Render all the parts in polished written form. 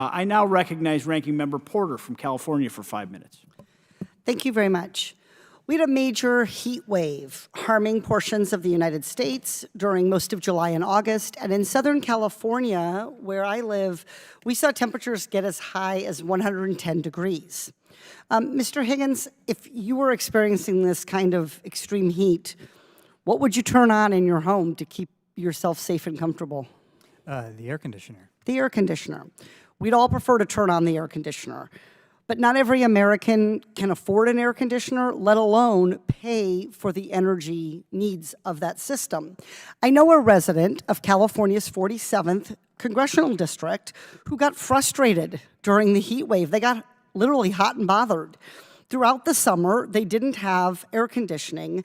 I now recognize Ranking Member Porter from California for 5 minutes. Thank you very much. We had a major heat wave harming portions of the United States during most of July and August. And in Southern California, where I live, we saw temperatures get as high as 110 degrees. Mr. Higgins, if you were experiencing this kind of extreme heat, what would you turn on in your home to keep yourself safe and comfortable? The air conditioner. The air conditioner. We'd all prefer to turn on the air conditioner. But not every American can afford an air conditioner, let alone pay for the energy needs of that system. I know a resident of California's 47th congressional district who got frustrated during the heat wave. They got literally hot and bothered. Throughout the summer, they didn't have air conditioning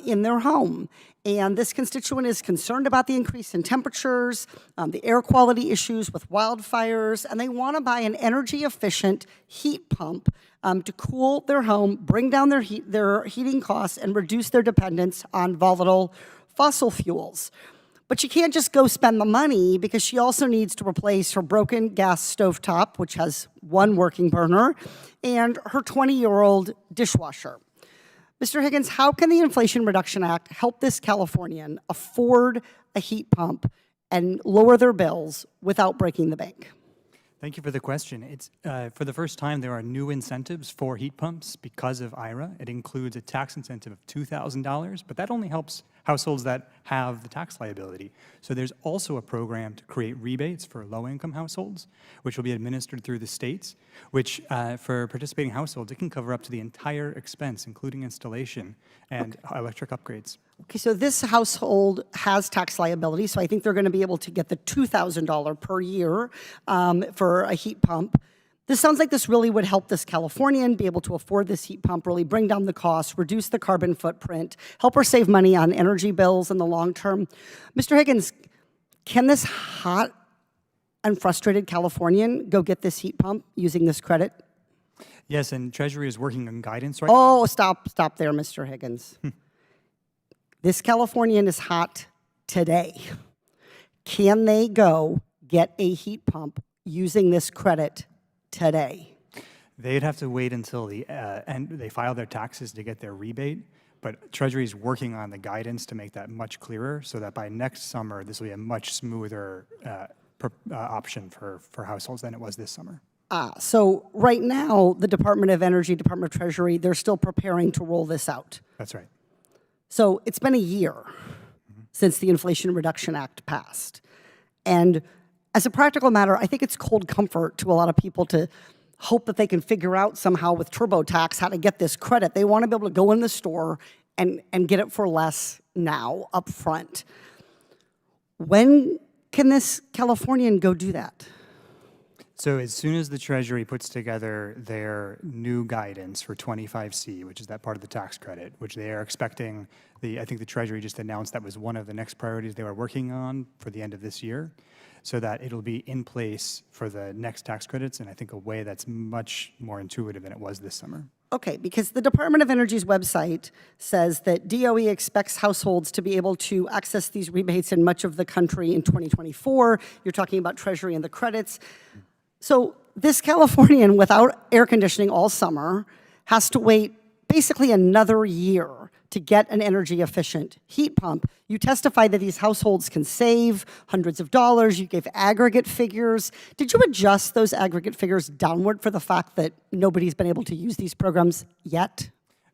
in their home. And this constituent is concerned about the increase in temperatures, the air quality issues with wildfires, and they want to buy an energy-efficient heat pump to cool their home, bring down their heating costs, and reduce their dependence on volatile fossil fuels. But she can't just go spend the money because she also needs to replace her broken gas stovetop, which has one working burner, and her 20-year-old dishwasher. Mr. Higgins, how can the Inflation Reduction Act help this Californian afford a heat pump and lower their bills without breaking the bank? Thank you for the question. It's for the first time, there are new incentives for heat pumps because of IRA. It includes a tax incentive of $2,000, but that only helps households that have the tax liability. So there's also a program to create rebates for low-income households, which will be administered through the states, which for participating households, it can cover up to the entire expense, including installation and electric upgrades. Okay, so this household has tax liability, so I think they're going to be able to get the $2,000 per year for a heat pump. This sounds like this really would help this Californian be able to afford this heat pump, really bring down the cost, reduce the carbon footprint, help her save money on energy bills in the long term. Mr. Higgins, can this hot and frustrated Californian go get this heat pump using this credit? Yes, and Treasury is working on guidance right now. Oh, stop there, Mr. Higgins. This Californian is hot today. Can they go get a heat pump using this credit today? They'd have to wait until the end. They file their taxes to get their rebate, but Treasury is working on the guidance to make that much clearer so that by next summer, this will be a much smoother option for households than it was this summer. So right now, the Department of Energy, Department of Treasury, they're still preparing to roll this out. That's right. So it's been a year since the Inflation Reduction Act passed. And as a practical matter, I think it's cold comfort to a lot of people to hope that they can figure out somehow with TurboTax how to get this credit. They want to be able to go in the store and get it for less now, up front. When can this Californian go do that? So as soon as the Treasury puts together their new guidance for 25C, which is that part of the tax credit, which they are expecting, I think the Treasury just announced that was one of the next priorities they were working on for the end of this year, so that it'll be in place for the next tax credits in, I think, a way that's much more intuitive than it was this summer. Okay, because the Department of Energy's website says that DOE expects households to be able to access these rebates in much of the country in 2024. You're talking about Treasury and the credits. So this Californian without air conditioning all summer has to wait basically another year to get an energy efficient heat pump. You testify that these households can save hundreds of dollars. You gave aggregate figures. Did you adjust those aggregate figures downward for the fact that nobody's been able to use these programs yet?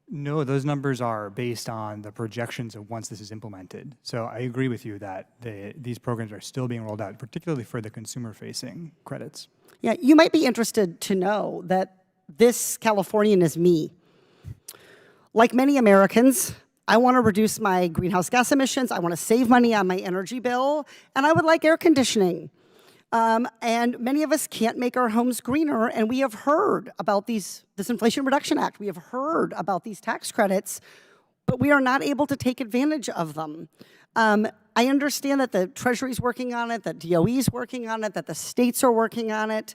No, those numbers are based on the projections of once this is implemented. So I agree with you that these programs are still being rolled out, particularly for the consumer-facing credits. Yeah, you might be interested to know that this Californian is me. Like many Americans, I want to reduce my greenhouse gas emissions, I want to save money on my energy bill, and I would like air conditioning. And many of us can't make our homes greener, and we have heard about this Inflation Reduction Act. We have heard about these tax credits, but we are not able to take advantage of them. I understand that the Treasury's working on it, that DOE's working on it, that the states are working on it,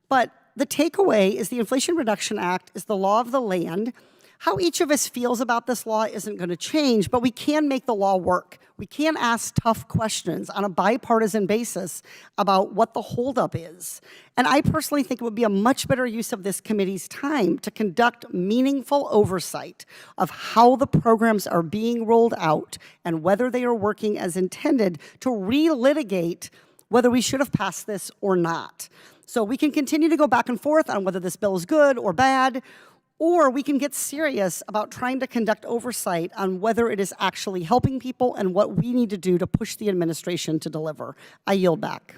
but the takeaway is the Inflation Reduction Act is the law of the land. How each of us feels about this law isn't going to change, but we can make the law work. We can ask tough questions on a bipartisan basis about what the holdup is. And I personally think it would be a much better use of this committee's time to conduct meaningful oversight of how the programs are being rolled out and whether they are working as intended, to relitigate whether we should have passed this or not. So we can continue to go back and forth on whether this bill is good or bad, or we can get serious about trying to conduct oversight on whether it is actually helping people and what we need to do to push the administration to deliver. I yield back.